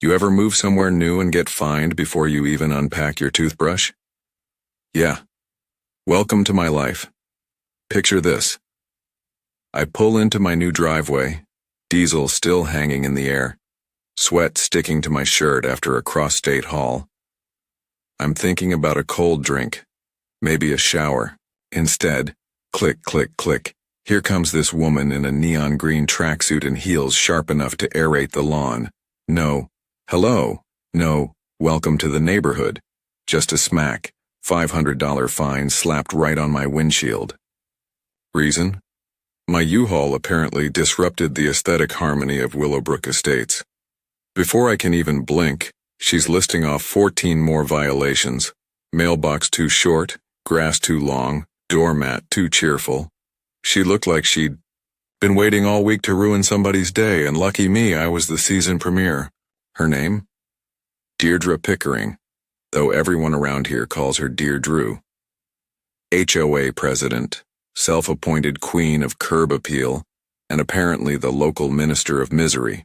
You ever move somewhere new and get fined before you even unpack your toothbrush? Yeah. Welcome to my life. Picture this. I pull into my new driveway, diesel still hanging in the air, sweat sticking to my shirt after a cross-state haul. I'm thinking about a cold drink, maybe a shower. Instead, click, click, click. Here comes this woman in a neon green tracksuit and heels sharp enough to aerate the lawn. No, hello, no, welcome to the neighborhood. Just a smack, $500 fine slapped right on my windshield. Reason? My U-Haul apparently disrupted the aesthetic harmony of Willowbrook Estates. Before I can even blink, she's listing off 14 more violations. Mailbox too short, grass too long, doormat too cheerful. She looked like she'd been waiting all week to ruin somebody's day, and lucky me, I was the season premiere. Her name? Deirdre Pickering, though everyone around here calls her Dear Drew. HOA president, self-appointed queen of curb appeal, and apparently the local minister of misery.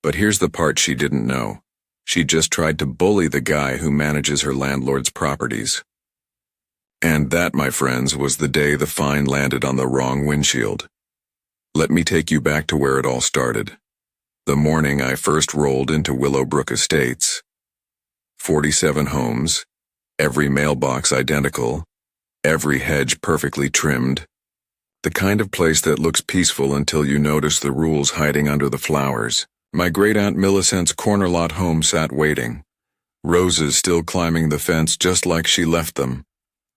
But here's the part she didn't know. She just tried to bully the guy who manages her landlord's properties. And that, my friends, was the day the fine landed on the wrong windshield. Let me take you back to where it all started. The morning I first rolled into Willowbrook Estates. 47 homes, every mailbox identical, every hedge perfectly trimmed. The kind of place that looks peaceful until you notice the rules hiding under the flowers. My great-aunt Millicent's corner lot home sat waiting, roses still climbing the fence just like she left them.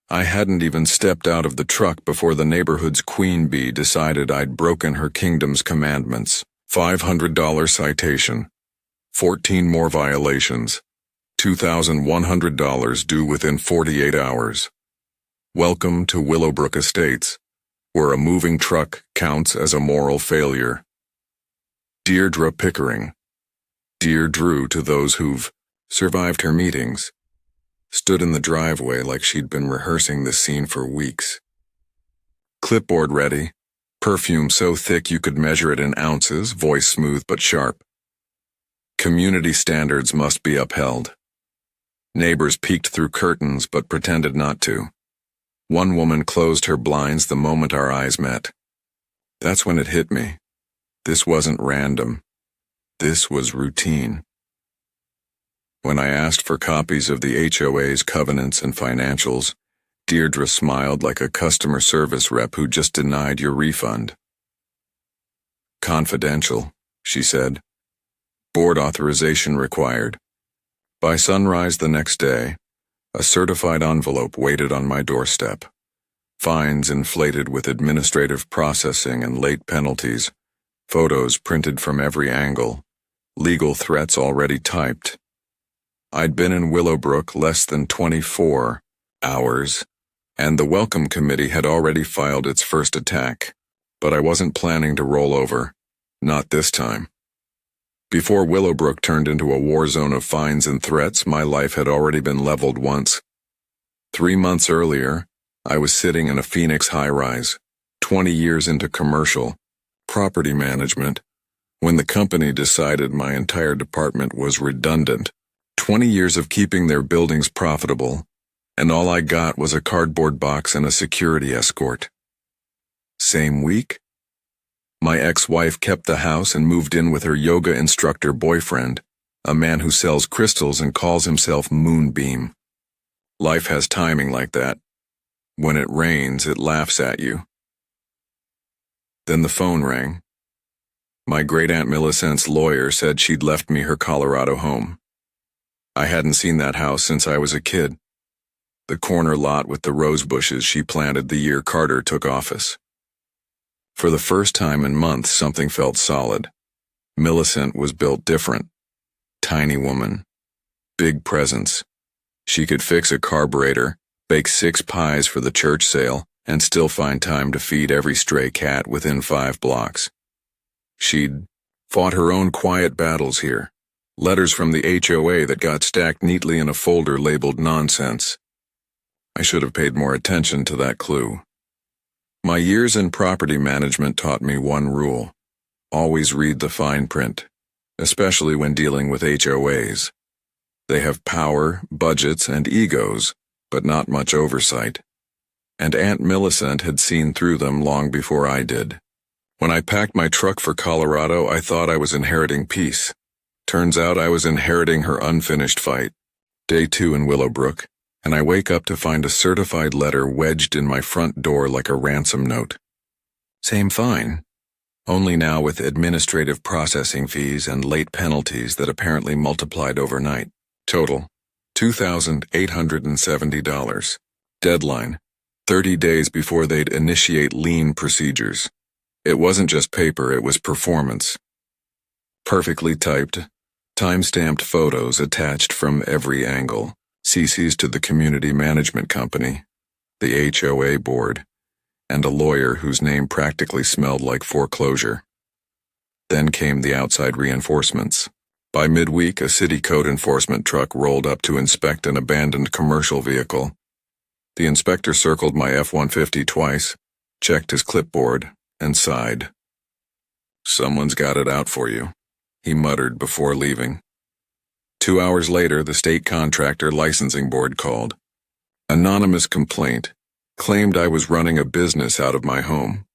I hadn't even stepped out of the truck before the neighborhood's queen bee decided I'd broken her kingdom's commandments. $500 citation. 14 more violations. $2,100 due within 48 hours. Welcome to Willowbrook Estates, where a moving truck counts as a moral failure. Deirdre Pickering. Dear Drew to those who've survived her meetings. Stood in the driveway like she'd been rehearsing this scene for weeks. Clipboard ready, perfume so thick you could measure it in ounces, voice smooth but sharp. Community standards must be upheld. Neighbors peeked through curtains but pretended not to. One woman closed her blinds the moment our eyes met. That's when it hit me. This wasn't random. This was routine. When I asked for copies of the HOA's covenants and financials, Deirdre smiled like a customer service rep who just denied your refund. Confidential, she said. Board authorization required. By sunrise the next day, a certified envelope waited on my doorstep. Fines inflated with administrative processing and late penalties, photos printed from every angle, legal threats already typed. I'd been in Willowbrook less than 24 hours, and the welcome committee had already filed its first attack. But I wasn't planning to roll over. Not this time. Before Willowbrook turned into a war zone of fines and threats, my life had already been leveled once. 3 months earlier, I was sitting in a Phoenix high-rise, 20 years into commercial property management, when the company decided my entire department was redundant. 20 years of keeping their buildings profitable, and all I got was a cardboard box and a security escort. Same week? My ex-wife kept the house and moved in with her yoga instructor boyfriend, a man who sells crystals and calls himself Moonbeam. Life has timing like that. When it rains, it laughs at you. Then the phone rang. My great-aunt Millicent's lawyer said she'd left me her Colorado home. I hadn't seen that house since I was a kid. The corner lot with the rose bushes she planted the year Carter took office. For the first time in months, something felt solid. Millicent was built different. Tiny woman. Big presence. She could fix a carburetor, bake 6 pies for the church sale, and still find time to feed every stray cat within 5 blocks. She'd fought her own quiet battles here. Letters from the HOA that got stacked neatly in a folder labeled nonsense. I should have paid more attention to that clue. My years in property management taught me one rule. Always read the fine print. especially when dealing with HOAs. They have power, budgets, and egos, but not much oversight. And Aunt Millicent had seen through them long before I did. When I packed my truck for Colorado, I thought I was inheriting peace. Turns out I was inheriting her unfinished fight. Day 2 in Willowbrook, and I wake up to find a certified letter wedged in my front door like a ransom note. Same fine, only now with administrative processing fees and late penalties that apparently multiplied overnight. Total, $2,870. Deadline, 30 days before they'd initiate lien procedures. It wasn't just paper, it was performance. Perfectly typed, time-stamped photos attached from every angle, CCs to the community management company, the HOA board, and a lawyer whose name practically smelled like foreclosure. Then came the outside reinforcements. By midweek, a city code enforcement truck rolled up to inspect an abandoned commercial vehicle. The inspector circled my F-150 twice, checked his clipboard, and sighed. "Someone's got it out for you," he muttered before leaving. 2 hours later, the state contractor licensing board called. Anonymous complaint claimed I was running a business out of my home.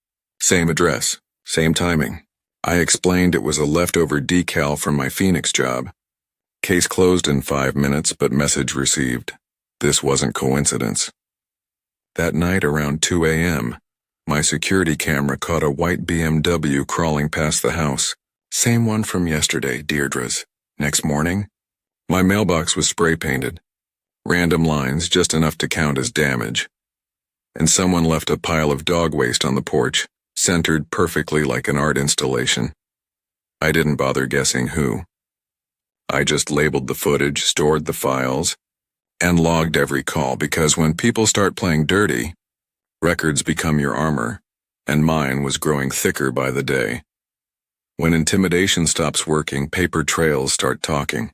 Same address, same timing. I explained it was a leftover decal from my Phoenix job. Case closed in 5 minutes, but message received. This wasn't coincidence. That night around 2 a.m., my security camera caught a white BMW crawling past the house. Same one from yesterday, Deirdre's. Next morning, my mailbox was spray-painted. Random lines, just enough to count as damage. And someone left a pile of dog waste on the porch, centered perfectly like an art installation. I didn't bother guessing who. I just labeled the footage, stored the files, and logged every call, because when people start playing dirty, records become your armor, and mine was growing thicker by the day. When intimidation stops working, paper trails start talking.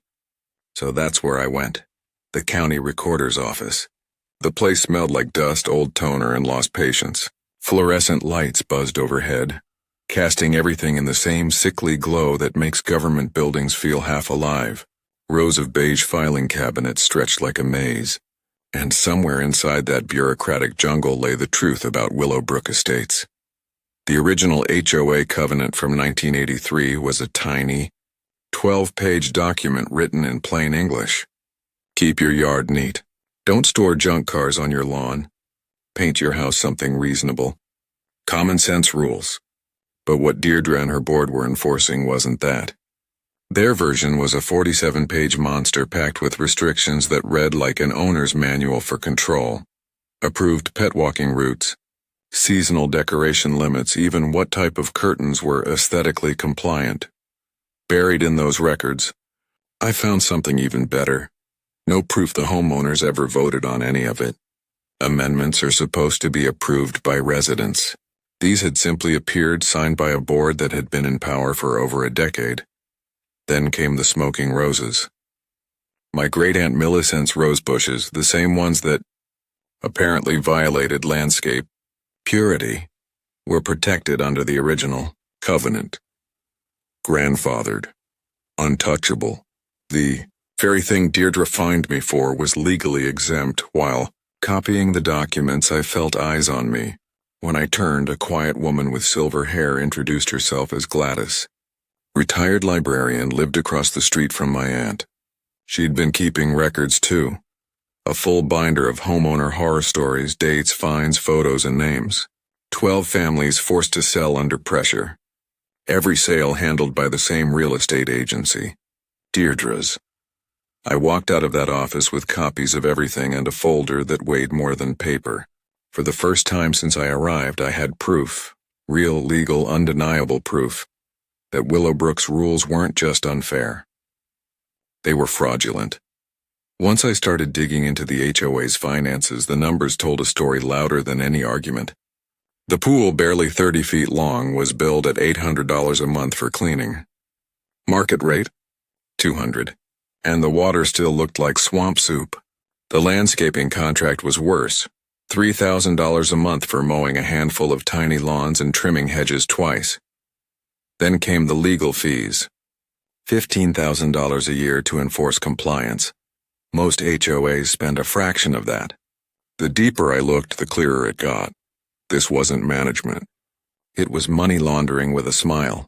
So that's where I went. The county recorder's office. The place smelled like dust, old toner, and lost patience. Fluorescent lights buzzed overhead, casting everything in the same sickly glow that makes government buildings feel half alive. Rows of beige filing cabinets stretched like a maze. And somewhere inside that bureaucratic jungle lay the truth about Willowbrook Estates. The original HOA covenant from 1983 was a tiny, 12-page document written in plain English. Keep your yard neat. Don't store junk cars on your lawn. Paint your house something reasonable. Common sense rules. But what Deirdre and her board were enforcing wasn't that. Their version was a 47-page monster packed with restrictions that read like an owner's manual for control. Approved pet walking routes, seasonal decoration limits, even what type of curtains were aesthetically compliant. Buried in those records, I found something even better. No proof the homeowners ever voted on any of it. Amendments are supposed to be approved by residents. These had simply appeared, signed by a board that had been in power for over a decade. Then came the smoking roses. My great-aunt Millicent's rose bushes, the same ones that apparently violated landscape purity, were protected under the original covenant. Grandfathered. Untouchable. The very thing Deirdre fined me for was legally exempt. While copying the documents, I felt eyes on me. When I turned, a quiet woman with silver hair introduced herself as Gladys. Retired librarian, lived across the street from my aunt. She'd been keeping records too. A full binder of homeowner horror stories, dates, fines, photos, and names. 12 families forced to sell under pressure. Every sale handled by the same real estate agency. Deirdre's. I walked out of that office with copies of everything and a folder that weighed more than paper. For the first time since I arrived, I had proof, real, legal, undeniable proof, that Willowbrook's rules weren't just unfair. They were fraudulent. Once I started digging into the HOA's finances, the numbers told a story louder than any argument. The pool, barely 30 feet long, was billed at $800 a month for cleaning. Market rate? $200. And the water still looked like swamp soup. The landscaping contract was worse. $3,000 a month for mowing a handful of tiny lawns and trimming hedges twice. Then came the legal fees. $15,000 a year to enforce compliance. Most HOAs spend a fraction of that. The deeper I looked, the clearer it got. This wasn't management. It was money laundering with a smile.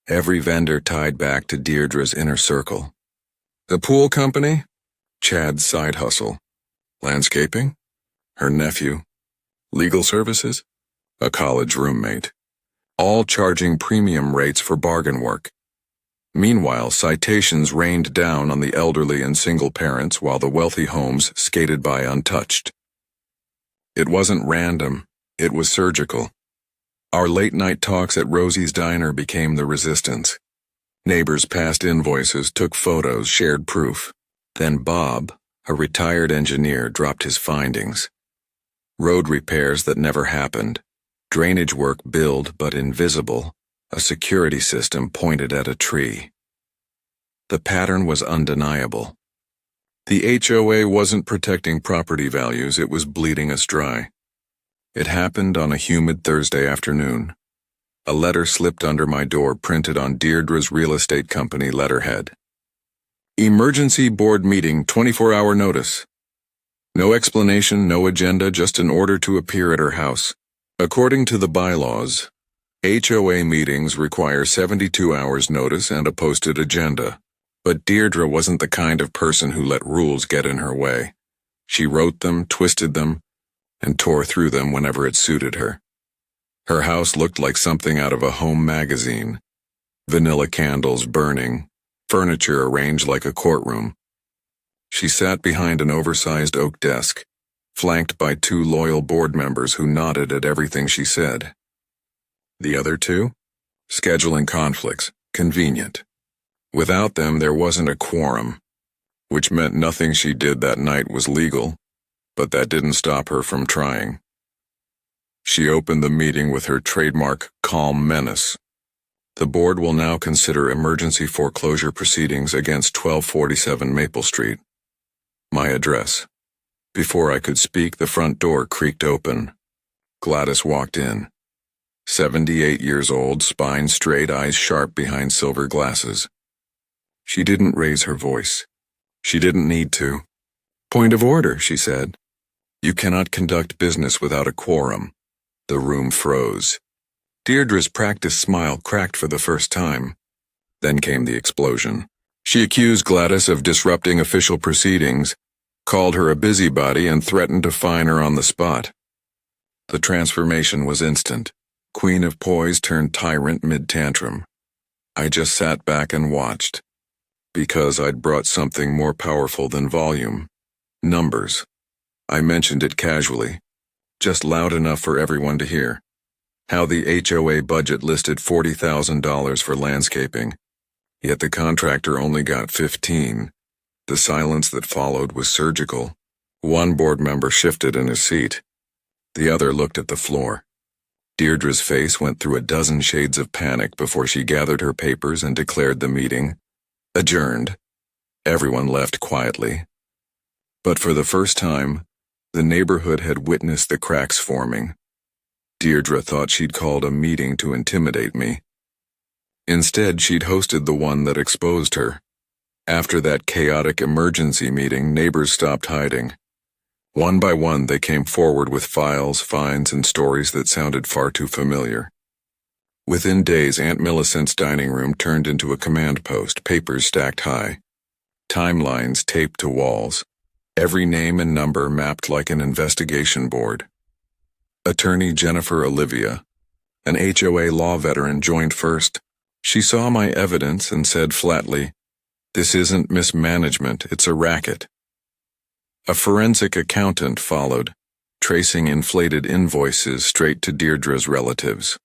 Every vendor tied back to Deirdre's inner circle. The pool company? Chad's side hustle. Landscaping? Her nephew. Legal services? A college roommate. All charging premium rates for bargain work. Meanwhile, citations rained down on the elderly and single parents while the wealthy homes skated by untouched. It wasn't random, it was surgical. Our late-night talks at Rosie's Diner became the resistance. Neighbors passed invoices, took photos, shared proof. Then Bob, a retired engineer, dropped his findings. Road repairs that never happened. Drainage work billed but invisible. A security system pointed at a tree. The pattern was undeniable. The HOA wasn't protecting property values, it was bleeding us dry. It happened on a humid Thursday afternoon. A letter slipped under my door printed on Deirdre's real estate company letterhead. Emergency board meeting, 24-hour notice. No explanation, no agenda, just an order to appear at her house. According to the bylaws, HOA meetings require 72 hours notice and a posted agenda. But Deirdre wasn't the kind of person who let rules get in her way. She wrote them, twisted them, and tore through them whenever it suited her. Her house looked like something out of a home magazine. Vanilla candles burning, furniture arranged like a courtroom. She sat behind an oversized oak desk, flanked by two loyal board members who nodded at everything she said. The other two? Scheduling conflicts, convenient. Without them, there wasn't a quorum, which meant nothing she did that night was legal, but that didn't stop her from trying. She opened the meeting with her trademark calm menace. The board will now consider emergency foreclosure proceedings against 1247 Maple Street. My address. Before I could speak, the front door creaked open. Gladys walked in. 78 years old, spine straight, eyes sharp behind silver glasses. She didn't raise her voice. She didn't need to. Point of order, she said. You cannot conduct business without a quorum. The room froze. Deirdre's practiced smile cracked for the first time. Then came the explosion. She accused Gladys of disrupting official proceedings, called her a busybody, and threatened to fine her on the spot. The transformation was instant. Queen of Poise turned tyrant mid-tantrum. I just sat back and watched. Because I'd brought something more powerful than volume. Numbers. I mentioned it casually, just loud enough for everyone to hear. How the HOA budget listed $40,000 for landscaping, yet the contractor only got $15,000. The silence that followed was surgical. One board member shifted in his seat. The other looked at the floor. Deirdre's face went through a dozen shades of panic before she gathered her papers and declared the meeting adjourned. Everyone left quietly. But for the first time, the neighborhood had witnessed the cracks forming. Deirdre thought she'd called a meeting to intimidate me. Instead, she'd hosted the one that exposed her. After that chaotic emergency meeting, neighbors stopped hiding. One by one, they came forward with files, fines, and stories that sounded far too familiar. Within days, Aunt Millicent's dining room turned into a command post, papers stacked high, timelines taped to walls, every name and number mapped like an investigation board. Attorney Jennifer Olivia, an HOA law veteran, joined first. She saw my evidence and said flatly, "This isn't mismanagement, it's a racket." A forensic accountant followed, tracing inflated invoices straight to Deirdre's relatives.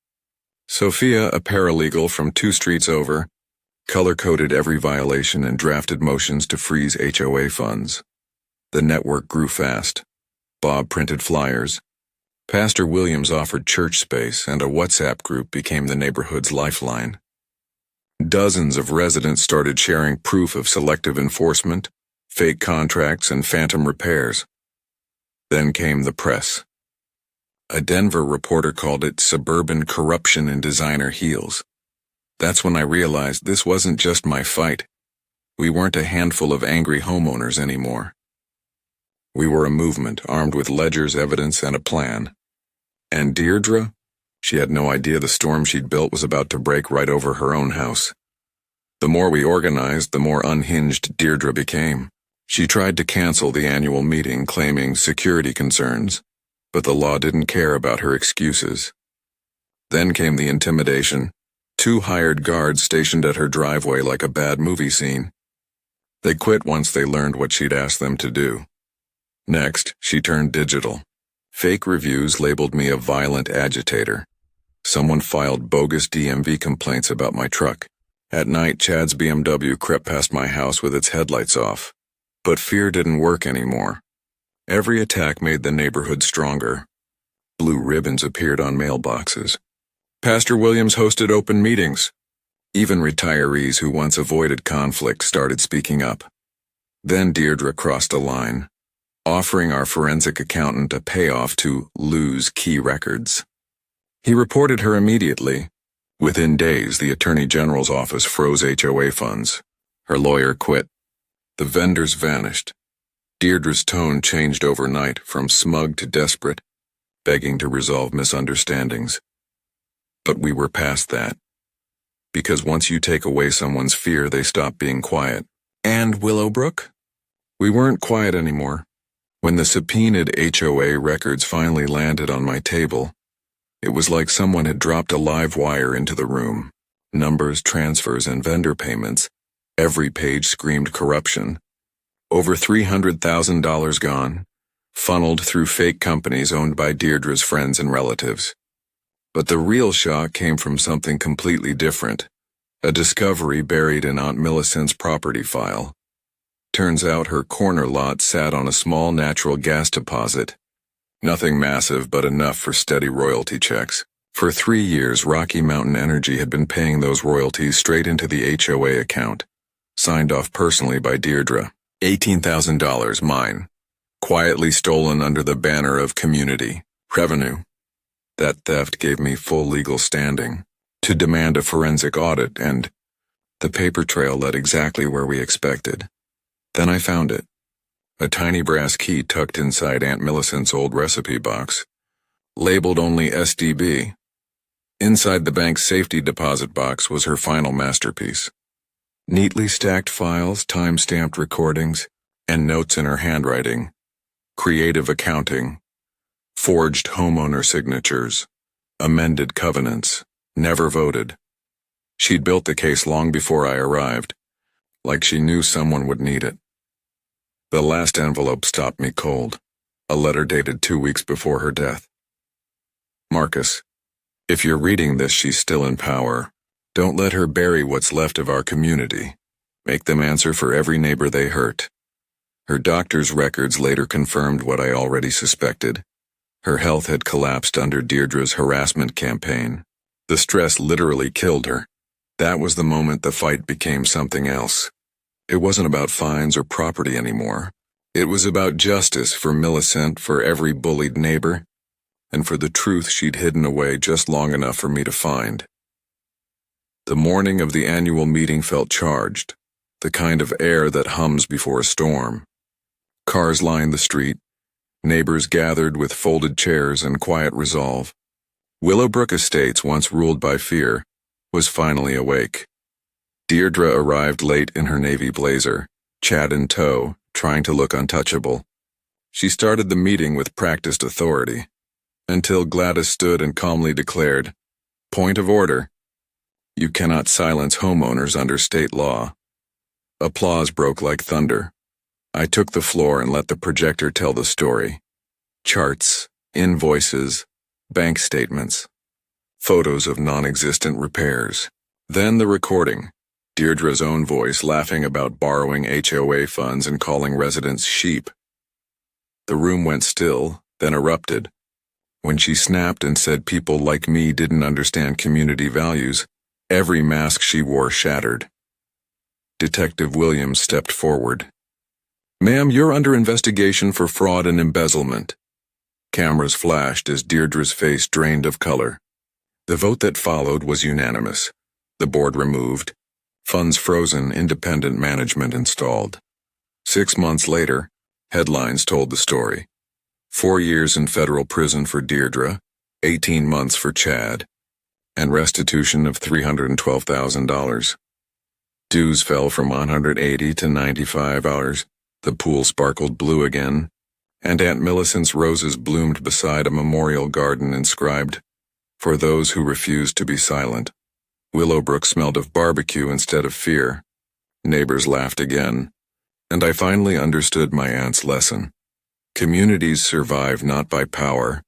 Sophia, a paralegal from 2 streets over, color-coded every violation and drafted motions to freeze HOA funds. The network grew fast. Bob printed flyers. Pastor Williams offered church space, and a WhatsApp group became the neighborhood's lifeline. Dozens of residents started sharing proof of selective enforcement, fake contracts, and phantom repairs. Then came the press. A Denver reporter called it suburban corruption in designer heels. That's when I realized this wasn't just my fight. We weren't a handful of angry homeowners anymore. We were a movement armed with ledgers, evidence, and a plan. And Deirdre? She had no idea the storm she'd built was about to break right over her own house. The more we organized, the more unhinged Deirdre became. She tried to cancel the annual meeting, claiming security concerns, but the law didn't care about her excuses. Then came the intimidation. 2 hired guards stationed at her driveway like a bad movie scene. They quit once they learned what she'd asked them to do. Next, she turned digital. Fake reviews labeled me a violent agitator. Someone filed bogus DMV complaints about my truck. At night, Chad's BMW crept past my house with its headlights off. But fear didn't work anymore. Every attack made the neighborhood stronger. Blue ribbons appeared on mailboxes. Pastor Williams hosted open meetings. Even retirees who once avoided conflict started speaking up. Then Deirdre crossed a line, offering our forensic accountant a payoff to lose key records. He reported her immediately. Within days, the Attorney General's office froze HOA funds. Her lawyer quit. The vendors vanished. Deirdre's tone changed overnight, from smug to desperate, begging to resolve misunderstandings. But we were past that. Because once you take away someone's fear, they stop being quiet. And Willowbrook? We weren't quiet anymore. When the subpoenaed HOA records finally landed on my table, it was like someone had dropped a live wire into the room. Numbers, transfers, and vendor payments. Every page screamed corruption. Over $300,000 gone, funneled through fake companies owned by Deirdre's friends and relatives. But the real shock came from something completely different. A discovery buried in Aunt Millicent's property file. Turns out her corner lot sat on a small natural gas deposit. Nothing massive, but enough for steady royalty checks. For 3 years, Rocky Mountain Energy had been paying those royalties straight into the HOA account, signed off personally by Deirdre. $18,000 mine, quietly stolen under the banner of community revenue. That theft gave me full legal standing to demand a forensic audit, and the paper trail led exactly where we expected. Then I found it. A tiny brass key tucked inside Aunt Millicent's old recipe box, labeled only SDB. Inside the bank's safety deposit box was her final masterpiece. Neatly stacked files, time-stamped recordings, and notes in her handwriting. Creative accounting. Forged homeowner signatures. Amended covenants. Never voted. She'd built the case long before I arrived, like she knew someone would need it. The last envelope stopped me cold, a letter dated 2 weeks before her death. Marcus, if you're reading this, she's still in power. Don't let her bury what's left of our community. Make them answer for every neighbor they hurt. Her doctor's records later confirmed what I already suspected. Her health had collapsed under Deirdre's harassment campaign. The stress literally killed her. That was the moment the fight became something else. It wasn't about fines or property anymore. It was about justice for Millicent, for every bullied neighbor, and for the truth she'd hidden away just long enough for me to find. The morning of the annual meeting felt charged, the kind of air that hums before a storm. Cars lined the street, neighbors gathered with folded chairs and quiet resolve. Willowbrook Estates, once ruled by fear, was finally awake. Deirdre arrived late in her navy blazer, Chad in tow, trying to look untouchable. She started the meeting with practiced authority, until Gladys stood and calmly declared, "Point of order. You cannot silence homeowners under state law." Applause broke like thunder. I took the floor and let the projector tell the story. Charts, invoices, bank statements, photos of non-existent repairs. Then the recording. Deirdre's own voice laughing about borrowing HOA funds and calling residents sheep. The room went still, then erupted. When she snapped and said people like me didn't understand community values, every mask she wore shattered. Detective Williams stepped forward. "Ma'am, you're under investigation for fraud and embezzlement." Cameras flashed as Deirdre's face drained of color. The vote that followed was unanimous. The board removed. Funds frozen, independent management installed. 6 months later, headlines told the story. 4 years in federal prison for Deirdre, 18 months for Chad, and restitution of $312,000. Dues fell from $180 to $95. The pool sparkled blue again, and Aunt Millicent's roses bloomed beside a memorial garden inscribed, "For those who refuse to be silent." Willowbrook smelled of barbecue instead of fear. Neighbors laughed again, and I finally understood my aunt's lesson. Communities survive not by power,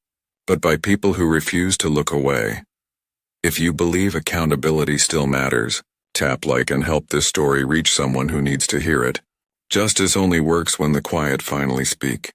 but by people who refuse to look away. If you believe accountability still matters, tap like and help this story reach someone who needs to hear it. Justice only works when the quiet finally speak.